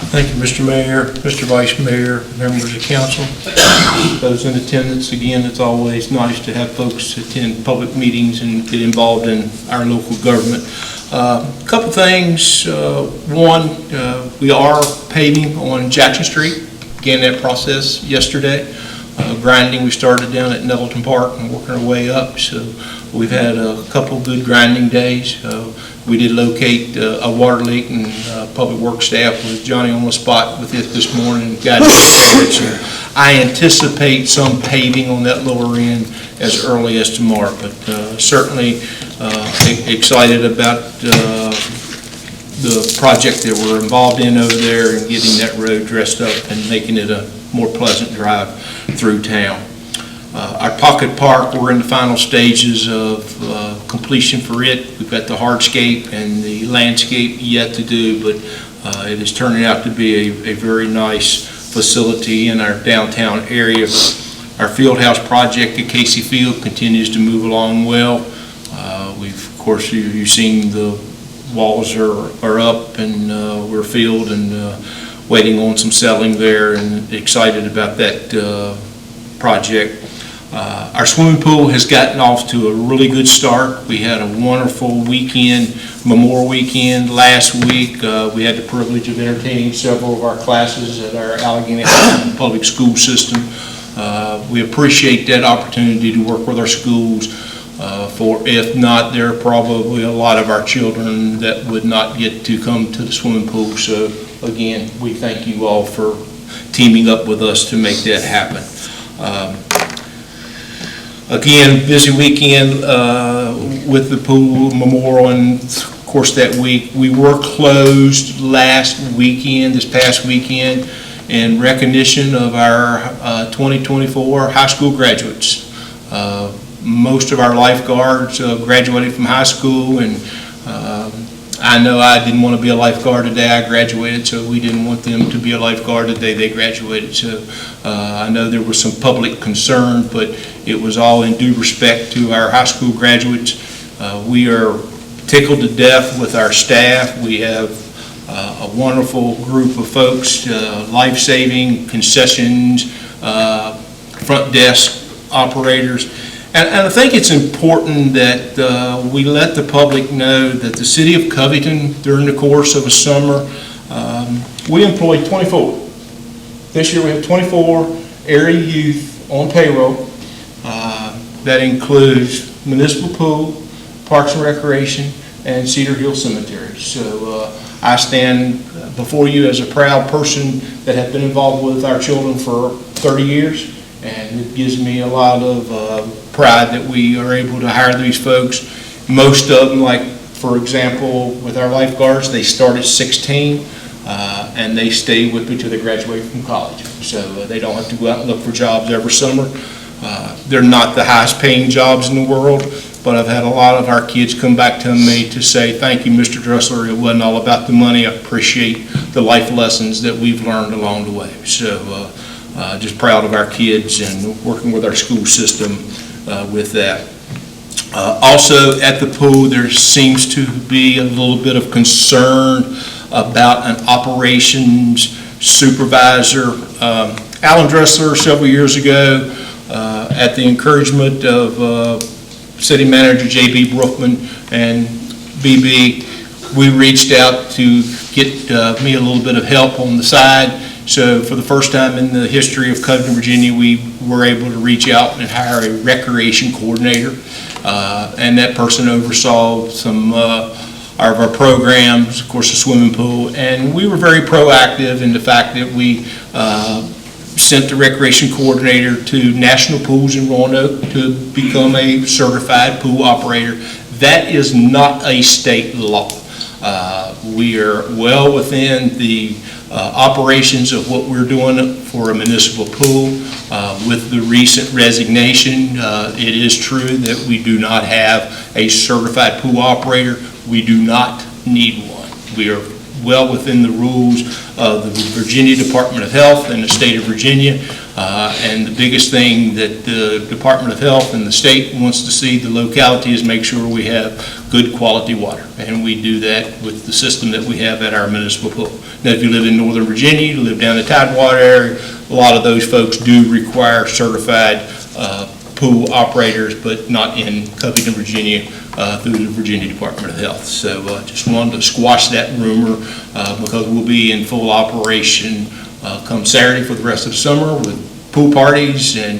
Thank you, Mr. Mayor, Mr. Vice Mayor, members of council, those in attendance. Again, it's always nice to have folks attend public meetings and get involved in our local government. A couple things. One, we are paving on Jackson Street. Began that process yesterday. Grinding, we started down at Nettleton Park and working our way up. So we've had a couple good grinding days. We did locate a water leak, and Public Works staff was Johnny on the spot with it this morning. Got it. So I anticipate some paving on that lower end as early as tomorrow, but certainly excited about the project that we're involved in over there and getting that road dressed up and making it a more pleasant drive through town. Our Pocket Park, we're in the final stages of completion for it. We've got the hardscape and the landscape yet to do, but it is turning out to be a very nice facility in our downtown area. Our field house project at Casey Field continues to move along well. Of course, you've seen the walls are up and we're filled and waiting on some settling there, and excited about that project. Our swimming pool has gotten off to a really good start. We had a wonderful weekend, Memorial Weekend last week. We had the privilege of entertaining several of our classes at our Allegheny Public School System. We appreciate that opportunity to work with our schools. If not, there are probably a lot of our children that would not get to come to the swimming pool. So again, we thank you all for teaming up with us to make that happen. Again, busy weekend with the pool memorial, and of course that week we were closed this past weekend, in recognition of our 2024 high school graduates. Most of our lifeguards graduated from high school, and I know I didn't want to be a lifeguard the day I graduated, so we didn't want them to be a lifeguard the day they graduated. So I know there was some public concern, but it was all in due respect to our high school graduates. We are tickled to death with our staff. We have a wonderful group of folks, life-saving, concessions, front desk operators. And I think it's important that we let the public know that the city of Covington, during the course of a summer, we employed 24. This year we have 24 area youth on payroll. That includes municipal pool, parks and recreation, and Cedar Hill Cemetery. So I stand before you as a proud person that has been involved with our children for 30 years. And it gives me a lot of pride that we are able to hire these folks. Most of them, like for example, with our lifeguards, they start at 16 and they stay with me till they graduate from college. So they don't have to go out and look for jobs every summer. They're not the highest paying jobs in the world, but I've had a lot of our kids come back to me to say, thank you, Mr. Dressler. It wasn't all about the money. I appreciate the life lessons that we've learned along the way. So just proud of our kids and working with our school system with that. Also at the pool, there seems to be a little bit of concern about an operations supervisor. Alan Dressler, several years ago, at the encouragement of City Manager J.B. Brookman and BB, we reached out to get me a little bit of help on the side. So for the first time in the history of Covington, Virginia, we were able to reach out and hire a recreation coordinator. And that person oversaw some of our programs, of course, the swimming pool. And we were very proactive in the fact that we sent the recreation coordinator to National Pools in Roanoke to become a certified pool operator. That is not a state law. We are well within the operations of what we're doing for a municipal pool. With the recent resignation, it is true that we do not have a certified pool operator. We do not need one. We are well within the rules of the Virginia Department of Health and the state of Virginia. And the biggest thing that the Department of Health and the state wants to see the locality is make sure we have good quality water. And we do that with the system that we have at our municipal pool. Now, if you live in Northern Virginia, you live down the Tidewater area, a lot of those folks do require certified pool operators, but not in Covington, Virginia, through the Virginia Department of Health. So just wanted to squash that rumor because we'll be in full operation come Saturday for the rest of the summer with pool parties and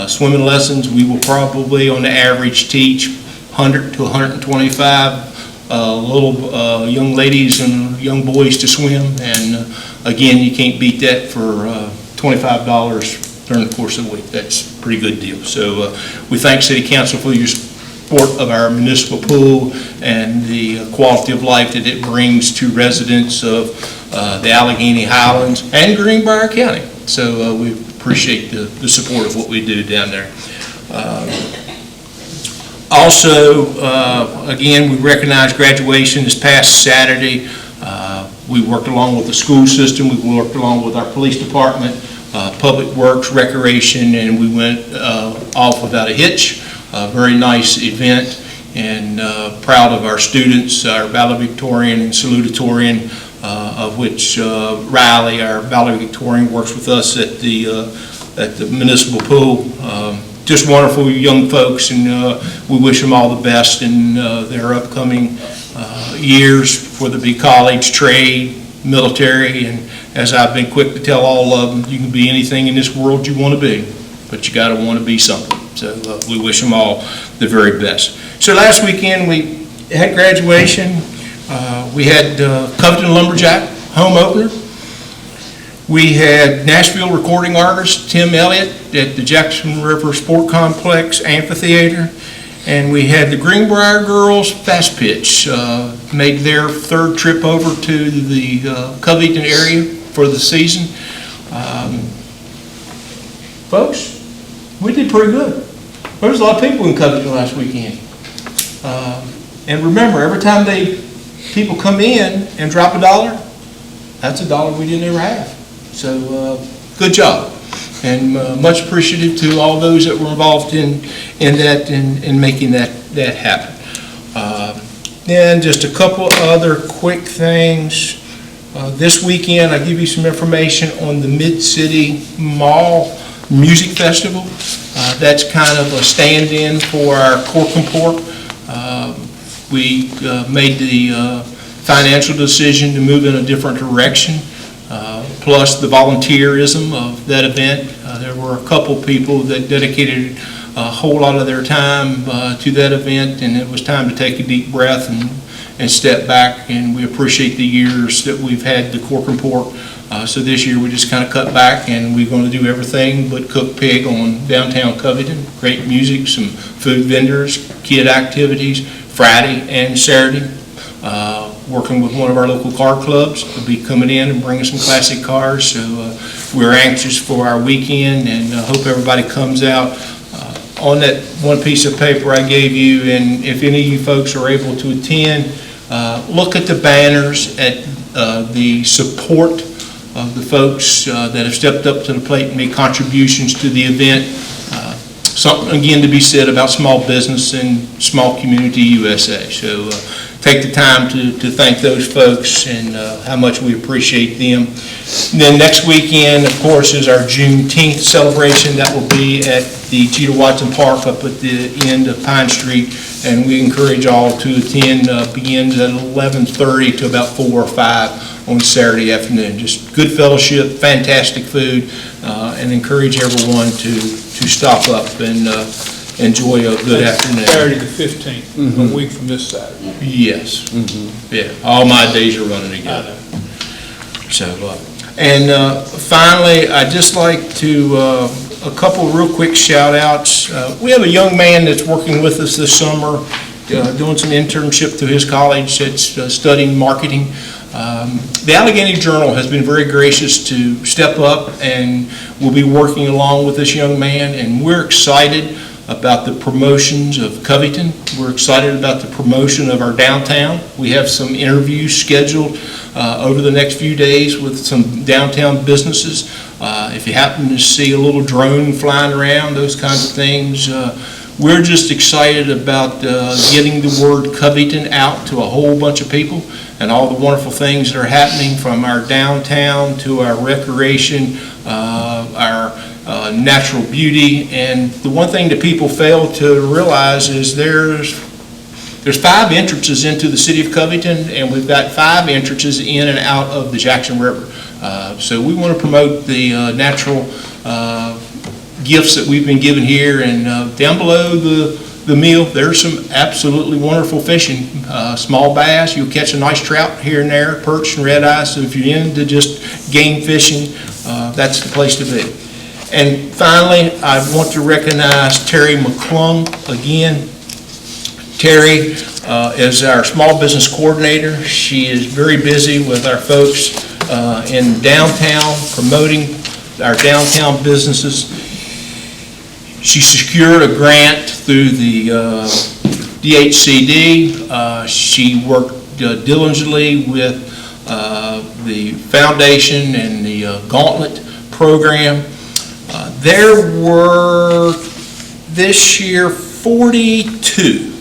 swimming lessons. We will probably, on the average, teach 100 to 125 little young ladies and young boys to swim. And again, you can't beat that for $25 during the course of the week. That's a pretty good deal. So we thank City Council for your support of our municipal pool and the quality of life that it brings to residents of the Allegheny Highlands and Greenbrier County. So we appreciate the support of what we do down there. Also, again, we recognize graduation this past Saturday. We worked along with the school system. We worked along with our police department, Public Works, Recreation, and we went off without a hitch. A very nice event, and proud of our students, our valedictorian and salutatorian, of which Riley, our valedictorian, works with us at the municipal pool. Just wonderful young folks, and we wish them all the best in their upcoming years, whether it be college, trade, military, and as I've been quick to tell all of them, you can be anything in this world you want to be, but you got to want to be something. So we wish them all the very best. So last weekend we had graduation. We had Covington Lumberjack home opener. We had Nashville recording artist Tim Elliott at the Jackson River Sport Complex Amphitheater. And we had the Greenbrier girls fast pitch, made their third trip over to the Covington area for the season. Folks, we did pretty good. There was a lot of people in Covington last weekend. And remember, every time people come in and drop $1, that's $1 we didn't ever have. So good job. And much appreciative to all those that were involved in that and making that happen. Then just a couple other quick things. This weekend, I'll give you some information on the Mid-City Mall Music Festival. That's kind of a stand-in for our Cork and Pork. We made the financial decision to move in a different direction, plus the volunteerism of that event. There were a couple people that dedicated a whole lot of their time to that event, and it was time to take a deep breath and step back, and we appreciate the years that we've had the Cork and Pork. So this year we just kind of cut back, and we're going to do everything but cook pig on downtown Covington. Great music, some food vendors, kid activities, Friday and Saturday. Working with one of our local car clubs to be coming in and bringing some classic cars. So we're anxious for our weekend, and hope everybody comes out. On that one piece of paper I gave you, and if any of you folks are able to attend, look at the banners at the support of the folks that have stepped up to the plate and made contributions to the event. Something again to be said about small business and small community USA. So take the time to thank those folks and how much we appreciate them. And then next weekend, of course, is our Juneteenth celebration. That will be at the Jeter Watson Park up at the end of Pine Street, and we encourage all to attend. Begins at 11:30 to about 4 or 5 on Saturday afternoon. Just good fellowship, fantastic food, and encourage everyone to stop up and enjoy a good afternoon. Saturday the 15th, a week from this Saturday. Yes. Yeah, all my days are running together. So, and finally, I'd just like to, a couple real quick shout outs. We have a young man that's working with us this summer, doing some internship through his college that's studying marketing. The Allegheny Journal has been very gracious to step up, and we'll be working along with this young man, and we're excited about the promotions of Covington. We're excited about the promotion of our downtown. We have some interviews scheduled over the next few days with some downtown businesses. If you happen to see a little drone flying around, those kinds of things, we're just excited about getting the word Covington out to a whole bunch of people and all the wonderful things that are happening from our downtown to our recreation, our natural beauty. And the one thing that people fail to realize is there's 5 entrances into the city of Covington, and we've got 5 entrances in and out of the Jackson River. So we want to promote the natural gifts that we've been given here. And down below the mill, there's some absolutely wonderful fishing. Small bass, you'll catch a nice trout here and there, perch and red eye. So if you're into just game fishing, that's the place to be. And finally, I want to recognize Terry McClung again. Terry is our small business coordinator. She is very busy with our folks in downtown, promoting our downtown businesses. She secured a grant through the DHCD. She worked diligently with the foundation and the Gauntlet program. There were this year 42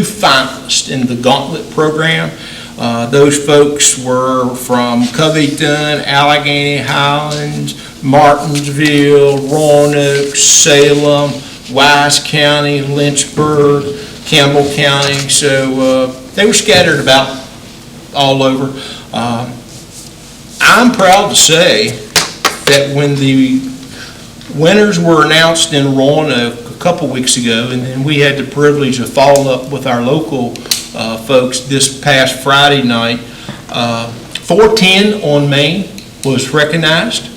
finalists in the Gauntlet program. Those folks were from Covington, Allegheny Highlands, Martinsville, Roanoke, Salem, Wise County, Lynchburg, Campbell County. So they were scattered about all over. I'm proud to say that when the winners were announced in Roanoke a couple weeks ago, and then we had the privilege of following up with our local folks this past Friday night. 410 on Main was recognized.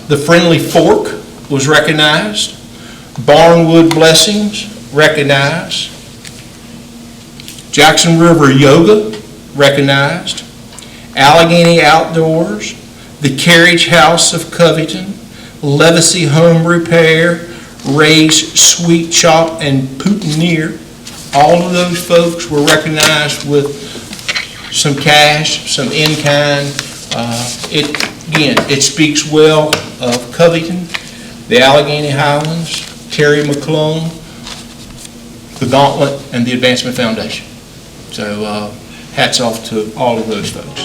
The Friendly Fork was recognized. Barnwood Blessings recognized. Jackson River Yoga recognized. Allegheny Outdoors, the Carriage House of Covington, Levacy Home Repair, Ray's Sweet Shop, and Pountinier. All of those folks were recognized with some cash, some in-kind. It speaks well of Covington, the Allegheny Highlands, Terry McClung, the Gauntlet, and the Advancement Foundation. So hats off to all of those folks.